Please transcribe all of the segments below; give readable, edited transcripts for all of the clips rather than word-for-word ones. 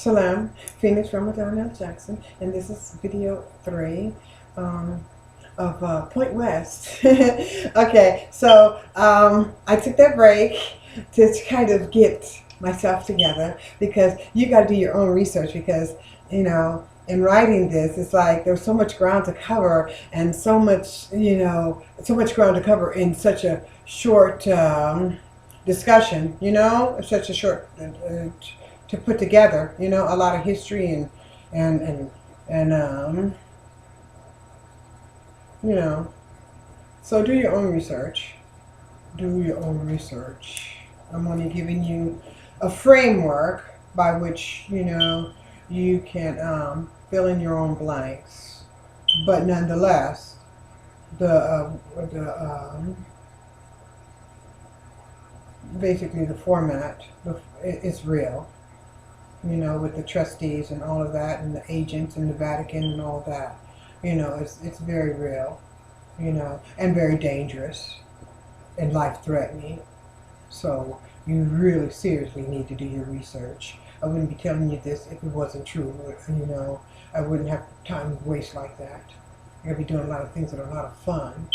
Shalom, Phoenix from Madonna Jackson, and this is video 3 of Point West. Okay, so I took that break to kind of get myself together because you got to do your own research because, in writing this, it's like there's so much ground to cover and so much, so much ground to cover in such a short discussion, such a short to put together, a lot of history and so do your own research. Do your own research. I'm only giving you a framework by which, you can fill in your own blanks. But nonetheless, basically the format is real. With the trustees and all of that, and the agents and the Vatican and all of that. It's very real, and very dangerous and life-threatening. So you really seriously need to do your research. I wouldn't be telling you this if it wasn't true. I wouldn't have time to waste like that. I could be doing a lot of things that are a lot of fun.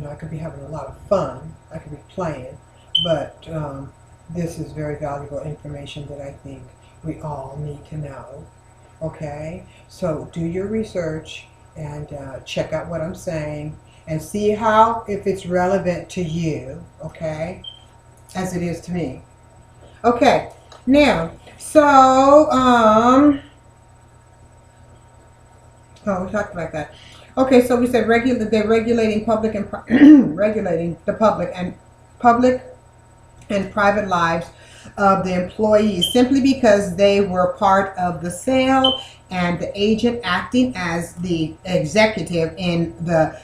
I could be having a lot of fun. I could be playing. But this is very valuable information that I think we all need to know. Okay? So do your research and check out what I'm saying and see if it's relevant to you, okay, as it is to me. Okay, now, so, oh, we talked about that. Okay, so we said they're regulating public and regulating the public and private lives of the employees simply because they were part of the sale and the agent acting as the executive in the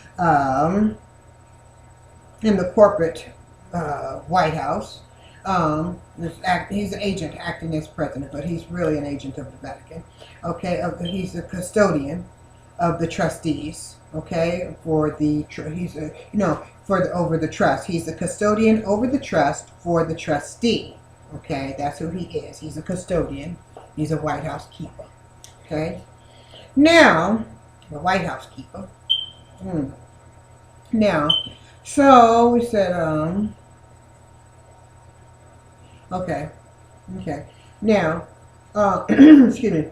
corporate White House. He's an agent acting as president, but he's really an agent of the Vatican. Okay, he's a custodian of the trustees. Okay, over the trust. He's a custodian over the trust for the trustee. Okay, that's who he is. He's a custodian. He's a White House keeper. Okay, now the White House keeper. Now, so we said, okay, now, excuse me,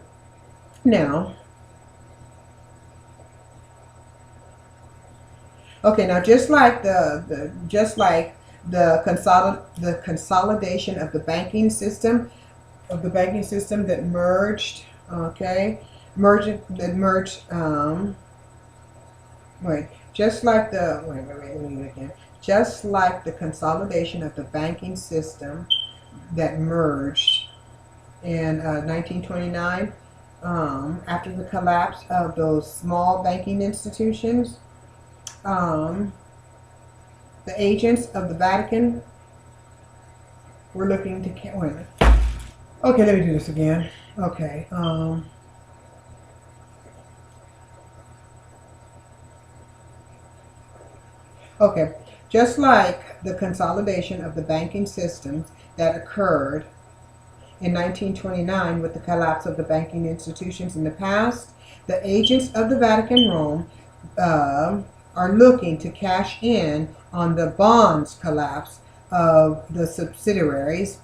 now, okay, now just like the consolidation of the banking system, that merged, okay, just like the consolidation of the banking system that merged in 1929, after the collapse of those small banking institutions, the agents of the Vatican were looking to wait a minute. Okay, let me do this again. Okay. Okay, just like the consolidation of the banking systems that occurred in 1929 with the collapse of the banking institutions in the past, the agents of the Vatican Rome are looking to cash in on the bonds collapse of the subsidiaries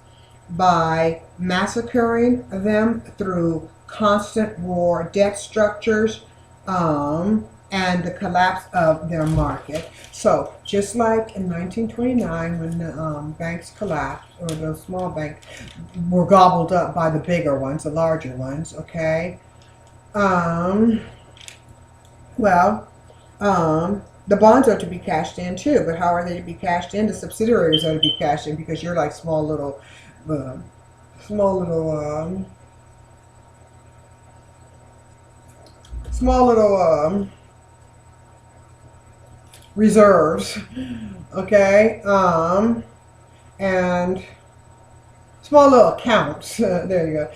by massacring them through constant war debt structures, and the collapse of their market. So just like in 1929 when the banks collapsed, or those small banks were gobbled up by the bigger ones, the larger ones, okay? The bonds are to be cashed in too, but how are they to be cashed in? The subsidiaries are to be cashed in because you're like small little reserves, okay, and small little accounts. There you go.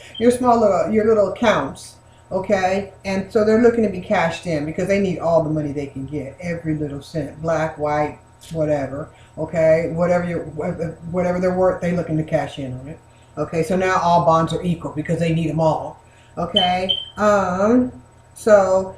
Your little accounts, okay, and so they're looking to be cashed in because they need all the money they can get, every little cent, black, white, whatever, okay, whatever they're worth, they're looking to cash in on it. Okay, so now all bonds are equal because they need them all. Okay. So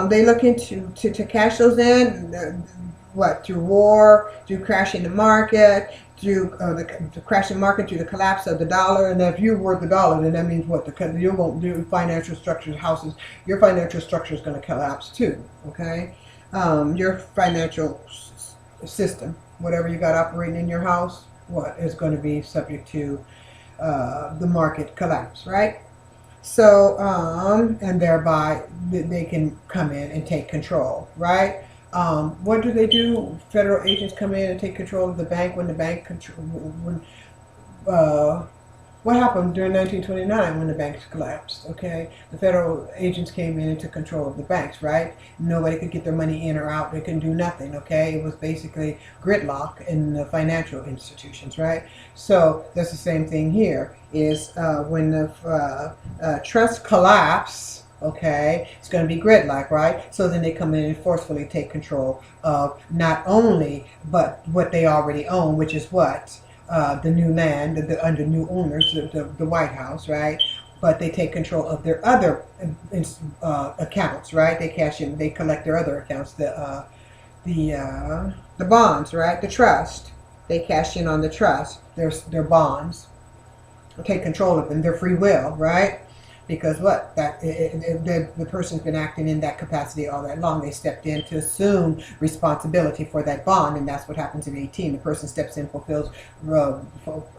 they look into to cash those in. What, through war, through crashing the market, through the crashing market, through the collapse of the dollar. And if you're worth the dollar, then that means what? You won't do financial structures, houses. Your financial structure is going to collapse too. Okay. Your financial system, whatever you got operating in your house, what is going to be subject to the market collapse, right? So, and thereby they can come in and take control, right? What do they do? Federal agents come in and take control of the bank when the bank when what happened during 1929 when the banks collapsed? Okay, the federal agents came in and took control of the banks, right? Nobody could get their money in or out. They couldn't do nothing. Okay, it was basically gridlock in the financial institutions, right? So that's the same thing here. Is when the trust collapse. Okay, it's going to be gridlock, right? So then they come in and forcefully take control of not only but what they already own, which is what the new land under new owners, the White House, right? But they take control of their other accounts, right? They cash in, they collect their other accounts, the bonds, right? The trust. They cash in on the trust, their bonds. Take control of them, their free will, right? Because what the person's been acting in that capacity all that long. They stepped in to assume responsibility for that bond, and that's what happens at 18. The person steps in, fulfills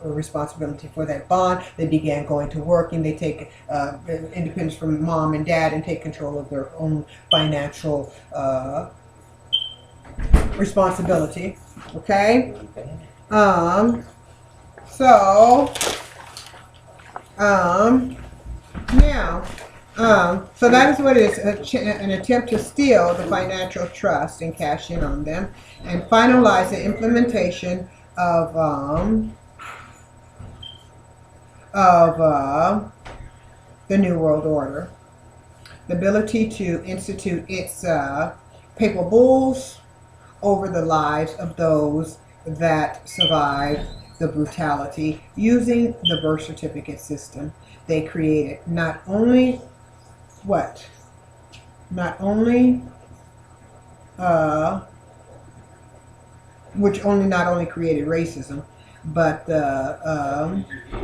responsibility for that bond. They began going to work, and they take independence from mom and dad and take control of their own financial responsibility. Okay. Now, so that is what it is, an attempt to steal the financial trust and cash in on them and finalize the implementation of the New World Order. The ability to institute its papal bulls over the lives of those that survived the brutality using the birth certificate system. They created not only what? Not only which only not only created racism, but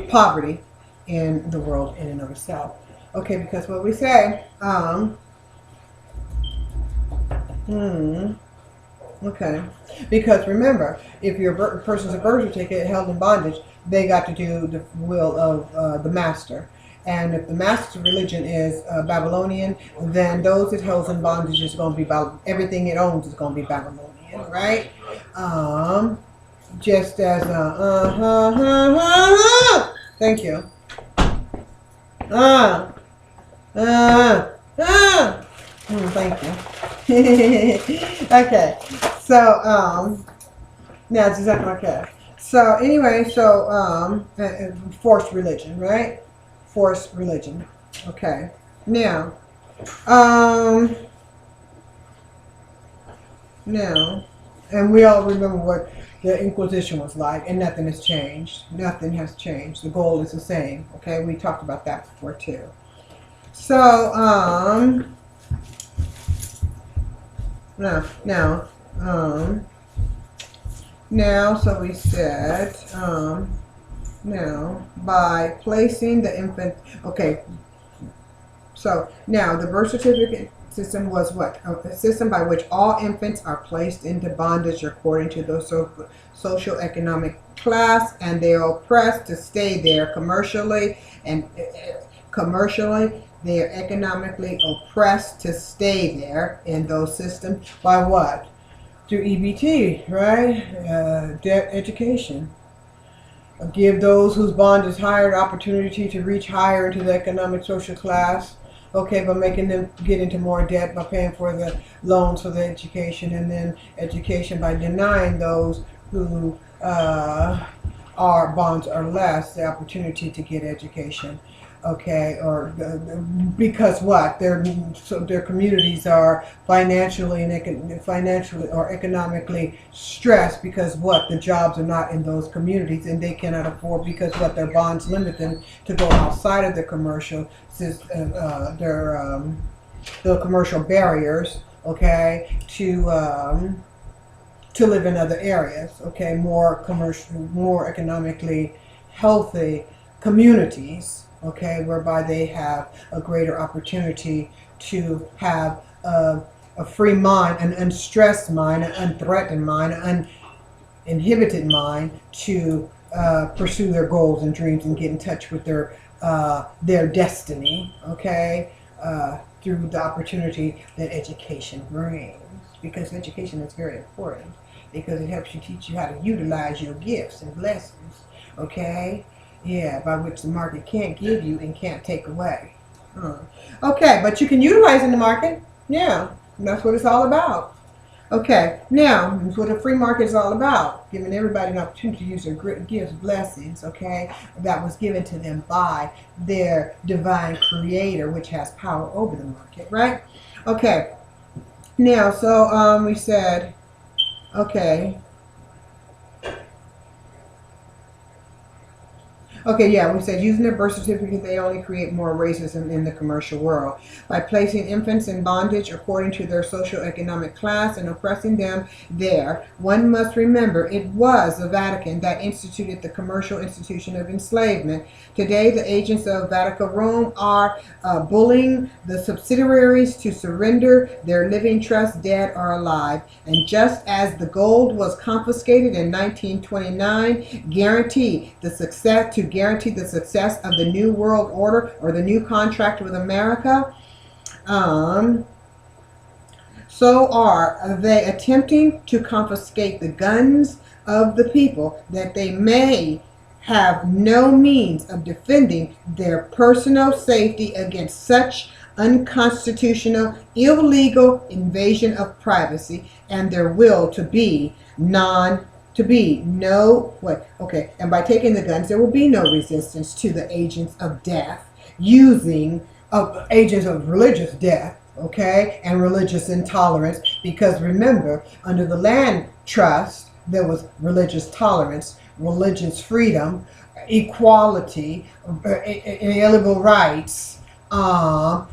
poverty in the world in and of itself. Okay, because what we say, okay, because remember, if your person's a birth certificate held in bondage, they got to do the will of the master. And if the master's religion is Babylonian, then those it holds in bondage is going to be everything it owns is going to be Babylonian, right? Just as thank you. Thank you. Okay, so now it's exactly okay. So anyway, so forced religion, right? Forced religion. Okay. Now, and we all remember what the Inquisition was like, and nothing has changed. Nothing has changed. The goal is the same. Okay, we talked about that before too. So, now, so we said, now, by placing the infant, okay, so now the birth certificate system was what? A system by which all infants are placed into bondage according to the social economic class, and they are oppressed to stay there commercially, and they are economically oppressed to stay there in those systems by what? Through EBT, right? Debt education. Give those whose bond is higher the opportunity to reach higher into the economic social class. Okay, by making them get into more debt by paying for the loans for the education, and then education by denying those who our bonds are less the opportunity to get education. okay, or because what their communities are financially and financially or economically stressed because what the jobs are not in those communities and they cannot afford because what their bonds limit them to go outside of the commercial the commercial barriers, okay, to live in other areas, okay, more commercial, more economically healthy communities, okay, whereby they have a greater opportunity to have a free mind, an unstressed mind, an unthreatened mind, an uninhibited mind to pursue their goals and dreams and get in touch with their destiny, okay, through the opportunity that education brings. Because education is very important because it helps you teach you how to utilize your gifts and blessings, okay? Yeah, by which the market can't give you and can't take away. Okay, but you can utilize in the market. Yeah, that's what it's all about. Okay, now, that's what a free market is all about, giving everybody an opportunity to use their gifts, blessings, okay, that was given to them by their divine creator, which has power over the market, right? Okay, now, so we said, okay. Okay, yeah, we said using their birth certificate, they only create more racism in the commercial world. By placing infants in bondage according to their socioeconomic class and oppressing them there, one must remember it was the Vatican that instituted the commercial institution of enslavement. Today, the agents of Vatican Rome are bullying the subsidiaries to surrender their living trust, dead or alive. And just as the gold was confiscated in 1929, guarantee the success of the New World Order or the new contract with America, so are they attempting to confiscate the guns of the people that they may have no means of defending their personal safety against such unconstitutional, illegal invasion of privacy and their will to be okay, and by taking the guns, there will be no resistance to the agents of death, agents of religious death, okay, and religious intolerance, because remember, under the land trust, there was religious tolerance, religious freedom, equality, inalienable rights, the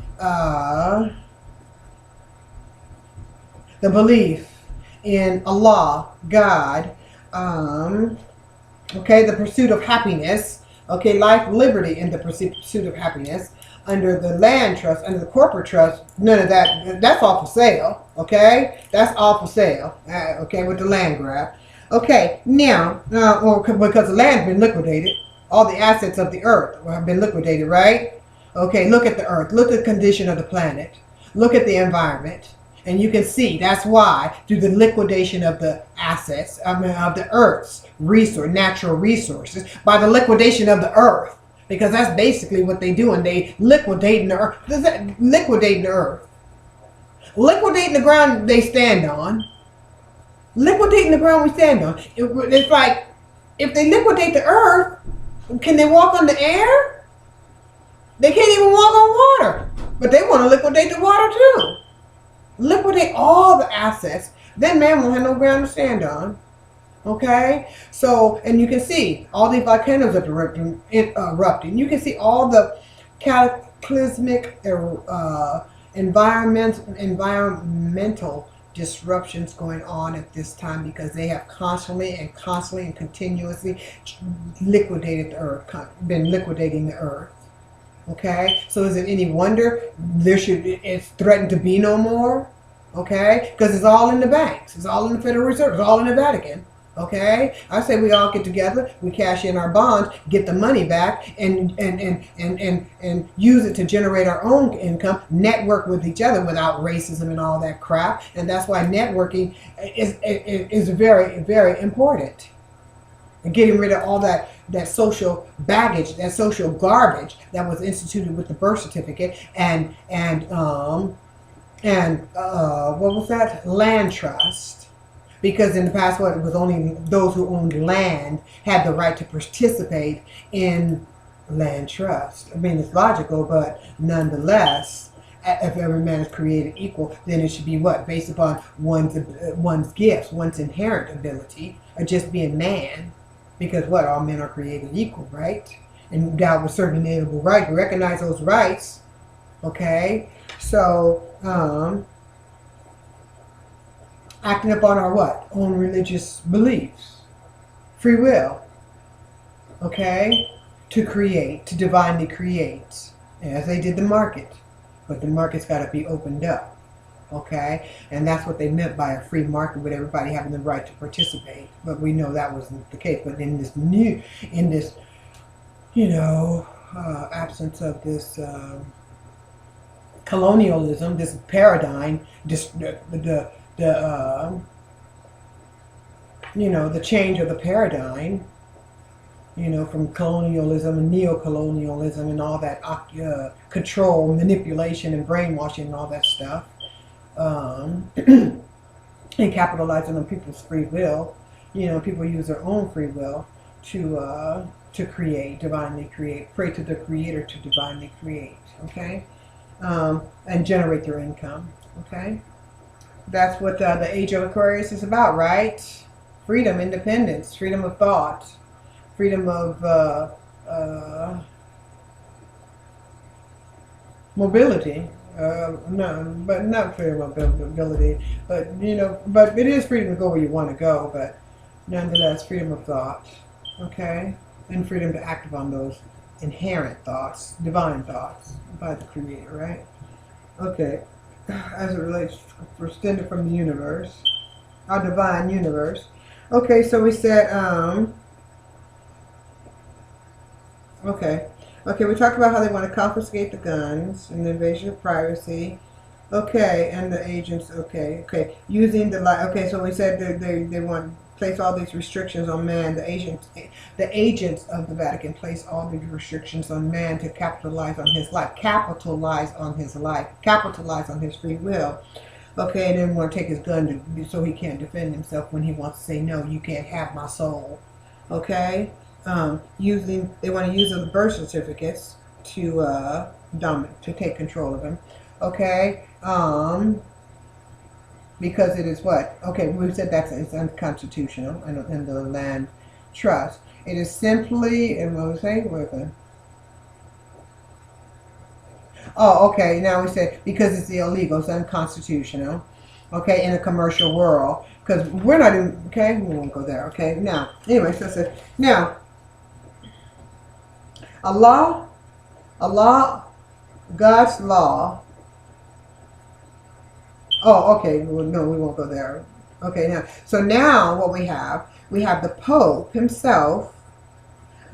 belief in Allah, God, okay, the pursuit of happiness, okay, life, liberty, and the pursuit of happiness. Under the land trust, under the corporate trust, none of that, that's all for sale, okay? That's all for sale, okay, with the land grab. Okay, now, because the land's been liquidated, all the assets of the earth have been liquidated, right? Okay, look at the earth, look at the condition of the planet, look at the environment. And you can see that's why through the liquidation of the assets, of the earth's natural resources, by the liquidation of the earth, because that's basically what they do, and they liquidate the earth. Liquidating the earth, liquidating the ground they stand on, liquidating the ground we stand on. It's like if they liquidate the earth, can they walk on the air? They can't even walk on water, but they want to liquidate the water too. Liquidate all the assets, then man won't have no ground to stand on. Okay, so, and you can see all the volcanoes erupting. You can see all the cataclysmic environmental disruptions going on at this time because they have constantly and continuously liquidated the earth, been liquidating the earth. Okay, so is it any wonder it's threatened to be no more? Okay, because it's all in the banks, it's all in the Federal Reserve, it's all in the Vatican. Okay, I say we all get together, we cash in our bonds, get the money back, and use it to generate our own income, network with each other without racism and all that crap. And that's why networking is very, very important. And getting rid of all that social baggage, that social garbage that was instituted with the birth certificate and what was that? Land trust. Because in the past, it was only those who owned land had the right to participate in land trust. I mean, it's logical, but nonetheless, if every man is created equal, then it should be what? Based upon one's gifts, one's inherent ability, or just being man. Because what? All men are created equal, right? And endowed with certain inalienable rights. Recognize those rights, okay? So, acting upon our what? Own religious beliefs. Free will, okay? To create, to divinely create, as they did the market. But the market's got to be opened up, okay? And that's what they meant by a free market, with everybody having the right to participate. But we know that wasn't the case. But in this absence of this colonialism, this paradigm, the change of the paradigm, from colonialism and neo-colonialism and all that control, manipulation, and brainwashing and all that stuff, and capitalizing on people's free will. People use their own free will to create, divinely create, pray to the Creator to divinely create, okay, and generate their income, okay. That's what the Age of Aquarius is about, right? Freedom, independence, freedom of thought. Freedom of mobility. No, but not freedom of mobility. But but it is freedom to go where you want to go. But nonetheless, freedom of thought. Okay, and freedom to act upon those inherent thoughts, divine thoughts by the Creator. Right. Okay. As it relates to extended from the universe, our divine universe. Okay, so we said Okay, we talked about how they want to confiscate the guns and the invasion of privacy. Okay, and the agents. Okay, using the light. Okay, so we said they want to place all these restrictions on man. The agents of the Vatican place all these restrictions on man to capitalize on his life, capitalize on his free will. Okay, and then want to take his gun so he can't defend himself when he wants to say, no, you can't have my soul. Okay. They want to use the birth certificates to take control of him, okay? Because it is what? Okay, we said it's unconstitutional in the land trust. It is simply, and what was I saying? Oh, okay. Now we say because it's illegal, it's unconstitutional. Okay, in a commercial world, because we're not in. Okay, we won't go there. Okay, now anyway, so now. Allah, God's law. Oh, okay. Well, no, we won't go there. Okay, now what we have the Pope himself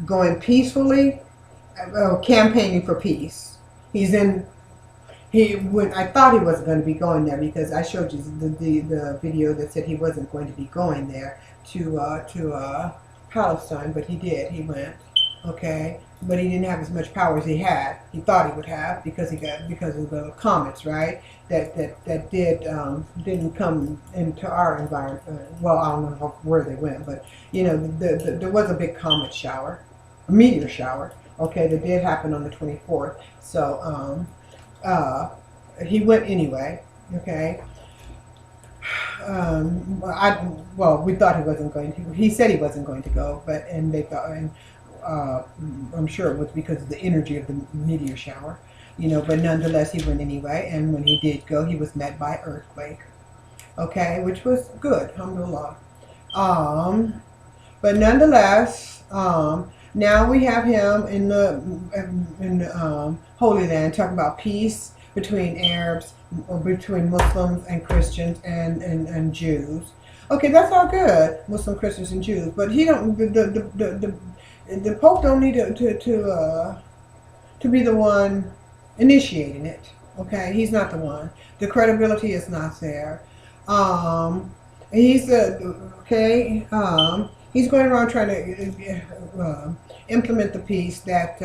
going peacefully, campaigning for peace. I thought he wasn't going to be going there because I showed you the video that said he wasn't going to be going there to Palestine, but he did. He went. Okay, but he didn't have as much power as he thought he would have because of the comets, right? That didn't come into our environment. Well, I don't know where they went, but there was a big comet shower, a meteor shower. Okay, that did happen on the 24th. So he went anyway. Okay. We thought he wasn't going to. He said he wasn't going to go, and they thought. I'm sure it was because of the energy of the meteor shower, but nonetheless he went anyway, and when he did go, he was met by earthquake, okay, which was good, alhamdulillah. But nonetheless, now we have him in the Holy Land talking about peace between Arabs, or between Muslims and Christians and Jews. Okay, that's all good, Muslim, Christians, and Jews, but he don't. The Pope don't need to be the one initiating it. Okay, he's not the one. The credibility is not there. He's he's going around trying to implement the peace that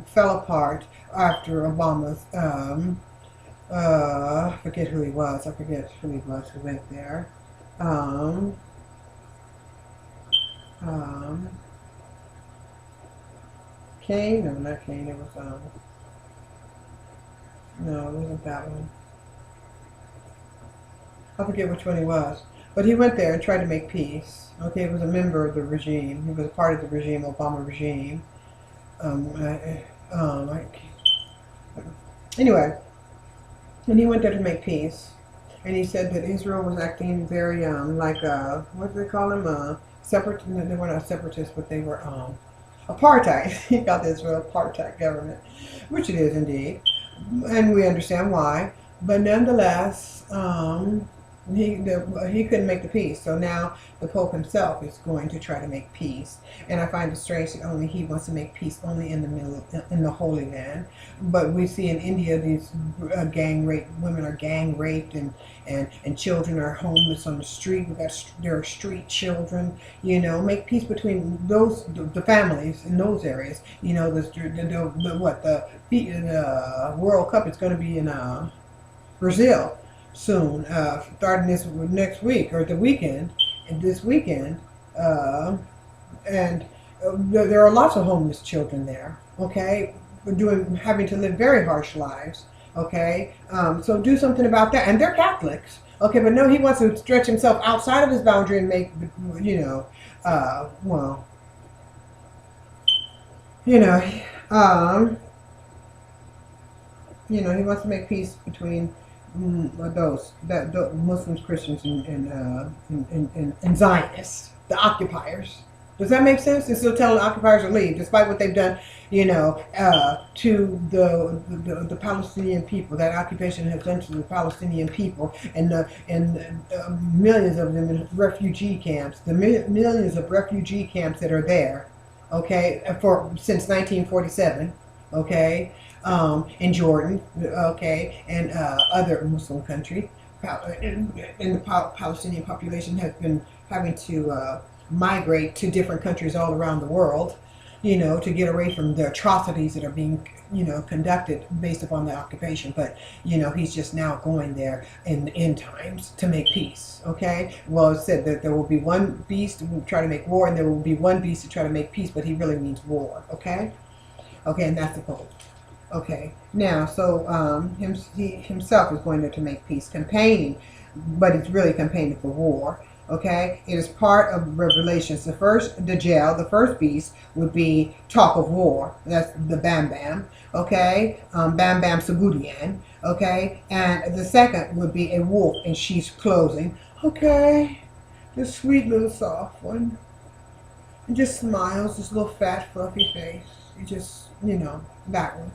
fell apart after Obama's. I forget who he was. Who went there. Cain? No, not Cain. It was no, it wasn't that one. I forget which one he was. But he went there and tried to make peace. Okay, he was a member of the regime. He was a part of the regime, Obama regime. Um, I, I, anyway, and he went there to make peace. And he said that Israel was acting very, like, what do they call them? Separatist. No, they were not separatists, but they were apartheid. He called Israel apartheid government, which it is indeed. And we understand why. But nonetheless, he couldn't make the peace. So now the Pope himself is going to try to make peace. And I find it strange that only he wants to make peace only in the middle, in the Holy Land. But we see in India these gang rape, women are gang raped, and children are homeless on the street. There are street children. You know, make peace between those the families in those areas. You know, the World Cup is going to be in Brazil soon, starting this next week or the weekend, and this weekend, and there are lots of homeless children there. Okay, having to live very harsh lives. Okay, so do something about that. And they're Catholics. Okay, but no, he wants to stretch himself outside of his boundary and make, you know, well, you know, he wants to make peace between those Muslims, Christians, and Zionists, the occupiers. Does that make sense? They're still telling the occupiers to leave, despite what they've done, you know, to the Palestinian people. That occupation has done to the Palestinian people, and millions of them in refugee camps. The millions of refugee camps that are there, okay, since 1947, okay. In Jordan, okay, and other Muslim countries, and the Palestinian population has been having to migrate to different countries all around the world, you know, to get away from the atrocities that are being, you know, conducted based upon the occupation. But, you know, he's just now going there in the end times to make peace, okay? Well, it said that there will be one beast who will try to make war, and there will be one beast to try to make peace, but he really means war, okay? Okay, and that's the Pope. Okay, now, so he himself is going there to make peace, campaigning, but it's really campaigning for war. Okay, it is part of Revelations. The first beast would be talk of war. That's the Bam Bam. Okay, Bam Bam Sabudian. Okay, and the second would be a wolf in sheep's clothing. Okay, this sweet little soft one. It just smiles, this little fat fluffy face. You just, you know, that one.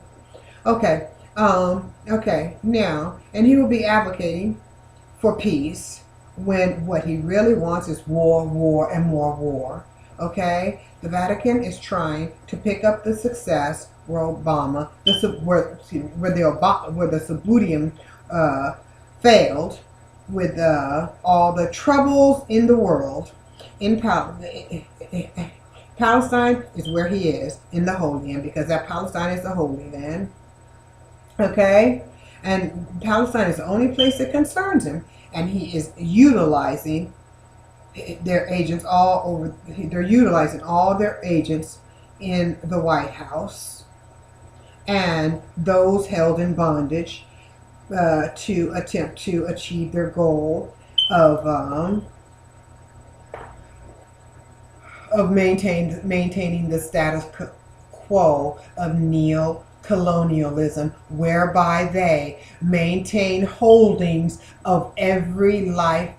Okay, okay, now, and he will be advocating for peace when what he really wants is war, war, and more war. Okay, the Vatican is trying to pick up the success where Obama, where the Sabudian failed with all the troubles in the world. In Palestine is where he is in the Holy Land, because that Palestine is the Holy Land. Okay, and Palestine is the only place that concerns him, and he is utilizing their agents all over. They're utilizing all their agents in the White House and those held in bondage to attempt to achieve their goal of maintaining the status quo of neo-colonialism, whereby they maintain holdings of every life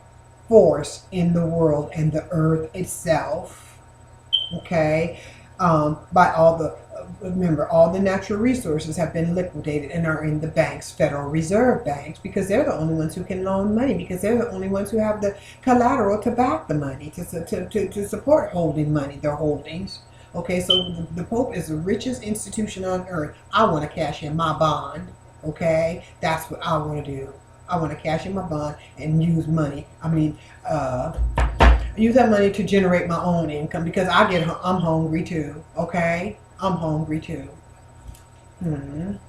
force in the world and the earth itself. Okay, by all the remember, all the natural resources have been liquidated and are in the banks, Federal Reserve banks, because they're the only ones who can loan money, because they're the only ones who have the collateral to back the money, to support holding money, their holdings. Okay, so the Pope is the richest institution on earth. I want to cash in my bond. Okay, that's what I want to do. I want to cash in my bond and use money. I mean, use that money to generate my own income, because I'm hungry too. Okay, I'm hungry too. And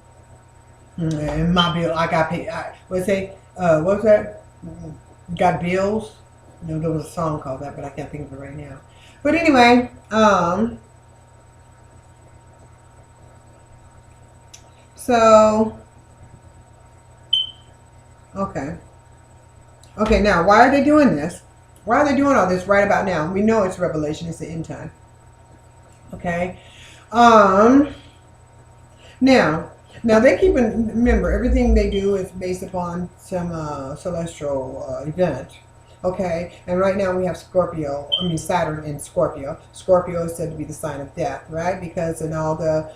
my bill, I got paid. What's that? Got bills? No, there was a song called that, but I can't think of it right now. But anyway, So, okay. Okay, now, why are they doing this? Why are they doing all this right about now? We know it's Revelation. It's the end time. Okay. Um, now, now they keep in, remember, everything they do is based upon some celestial event. Okay, and right now we have Scorpio, I mean Saturn in Scorpio. Scorpio is said to be the sign of death, right? Because in all the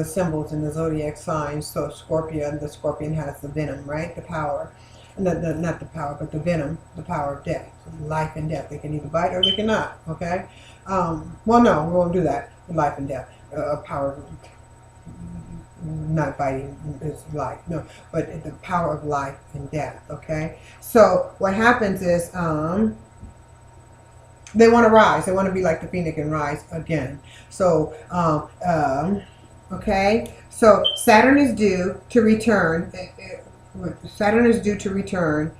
symbols in the zodiac signs, so Scorpio, the scorpion has the venom, right? The power. Not the power, but the venom, the power of death, life and death. They can either bite or they cannot, okay? Well, no, we won't do that, life and death. Power, not biting is life, no, but the power of life and death, okay? So what happens is they want to rise. They want to be like the phoenix and rise again. So, okay, so Saturn is due to return. Saturn is due to return,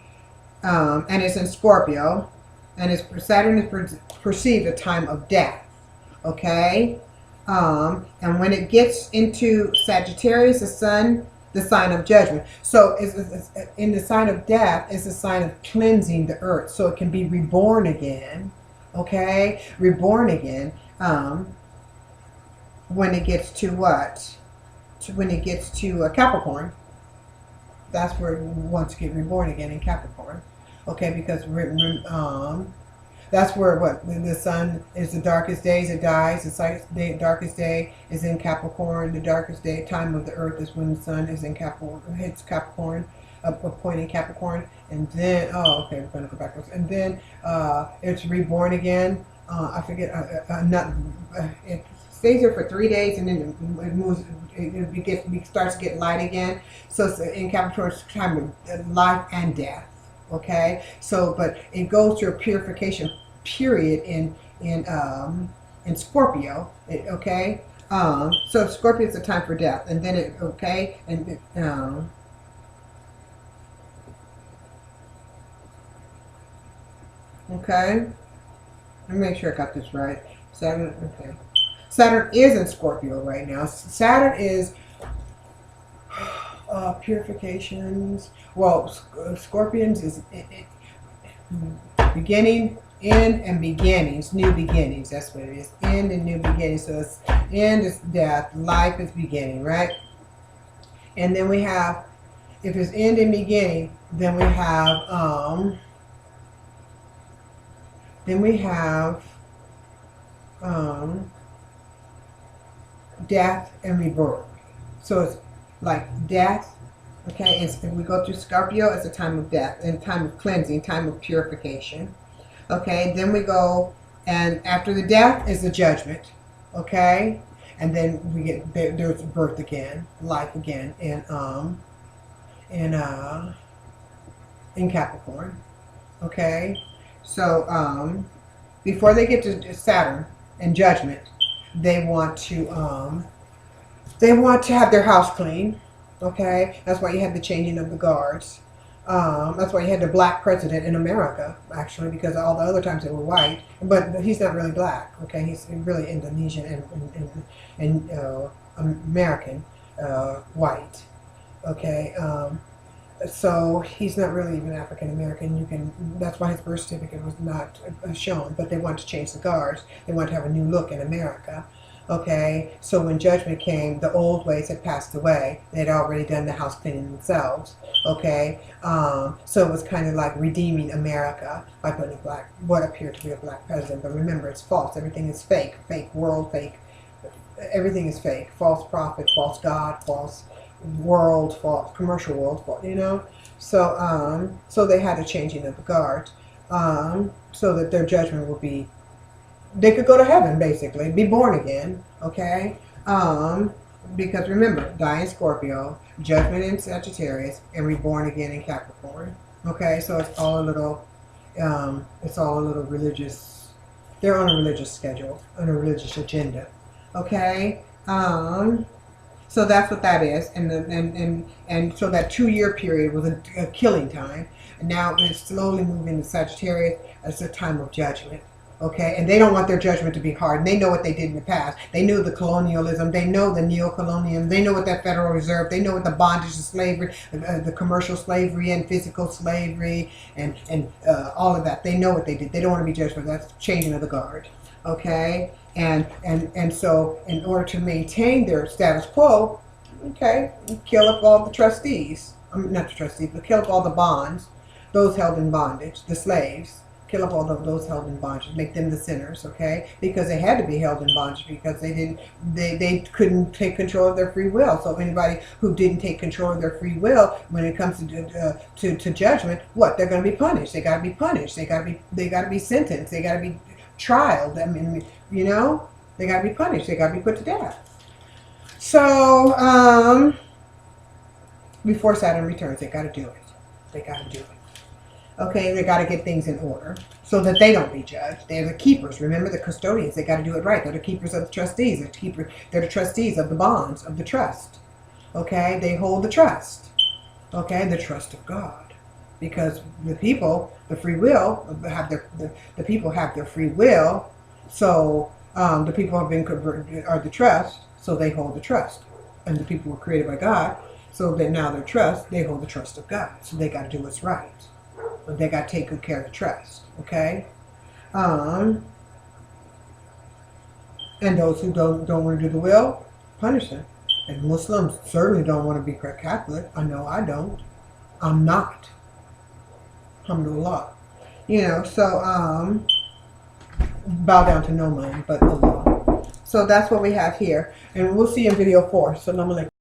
and it's in Scorpio, and Saturn is perceived a time of death. Okay, and when it gets into Sagittarius, the Sun, the sign of judgment. So it's in the sign of death, it's a sign of cleansing the earth, so it can be reborn again. Okay, reborn again. When it gets to what? When it gets to Capricorn. That's where it wants to get reborn again in Capricorn. Okay, because that's where what the sun is the darkest days, it dies. The darkest day is in Capricorn. The darkest day time of the earth is when the sun is in Capricorn, hits Capricorn, a point in Capricorn, and then okay, we're gonna go backwards, and then it's reborn again. I forget it stays there for 3 days, and then it moves. It starts to get light again. So it's in Capricorn, it's time of life and death. Okay, so but it goes through a purification period in Scorpio. Okay, so Scorpio is a time for death, and then it okay, and okay. Let me make sure I got this right. Saturn. Okay. Saturn is in Scorpio right now. Saturn is purifications. Well, Scorpions is beginning, end, and beginnings. New beginnings. That's what it is. End and new beginnings. So it's end is death. Life is beginning, right? And then we have, if it's end and beginning, then we have death and rebirth. So it's like death, okay, and if we go through Scorpio, it's a time of death and time of cleansing, time of purification. Okay, then we go, and after the death is the judgment, okay, and then we get there's birth again, life again in Capricorn. Okay, so before they get to Saturn and judgment, they want to have their house clean. Okay, that's why you had the changing of the guards. That's why you had the black president in America, actually, because all the other times they were white. But he's not really black. Okay, he's really Indonesian and American white. Okay, so he's not really even African American. That's why his birth certificate was not shown. But they want to change the guards. They want to have a new look in America. Okay, so when judgment came, the old ways had passed away. They had already done the house cleaning themselves. Okay, so it was kind of like redeeming America by putting what appeared to be a black president. But remember, it's false. Everything is fake. Fake world, fake. Everything is fake. False prophet, false God, false world, false commercial world, false, you know. So so they had a changing of the guard, so that their judgment will be. They could go to heaven, basically, be born again, okay? Because remember, die in Scorpio, judgment in Sagittarius, and reborn again in Capricorn. Okay, so it's all a little religious. They're on a religious schedule, on a religious agenda. Okay, so that's what that is, and so that 2-year period was a killing time, and now it's slowly moving to Sagittarius as a time of judgment. Okay, and they don't want their judgment to be hard. And they know what they did in the past. They knew the colonialism. They know the neo-colonialism. They know what that Federal Reserve. They know what the bondage of slavery, the commercial slavery and physical slavery, and all of that. They know what they did. They don't want to be judged for that. That's changing of the guard. Okay, and so in order to maintain their status quo, okay, kill up all the trustees. Not the trustees, but kill up all the bonds, those held in bondage, the slaves. Kill up all of those held in bondage, make them the sinners, okay? Because they had to be held in bondage because they couldn't take control of their free will. So anybody who didn't take control of their free will, when it comes to judgment, what? They're going to be punished. They got to be punished. They got to be sentenced. They got to be trialed. I mean, you know, they got to be punished. They got to be put to death. So before Saturn returns, they got to do it. They got to do it. Okay, they got to get things in order so that they don't be judged. They're the keepers. Remember, the custodians. They got to do it right. They're the keepers of the trustees. They're the trustees of the bonds of the trust. Okay, they hold the trust. Okay, the trust of God, because the people, the free will, have the people have their free will. So the people have been converted, are the trust. So they hold the trust, and the people were created by God. So that now they hold the trust of God. So they got to do what's right. But they got to take good care of the trust, okay? And those who don't want to do the will, punish them. And Muslims certainly don't want to be Catholic. I know I don't. I'm not. Alhamdulillah. You know, so bow down to no man but Allah. So that's what we have here. And we'll see you in video 4. So I'm going to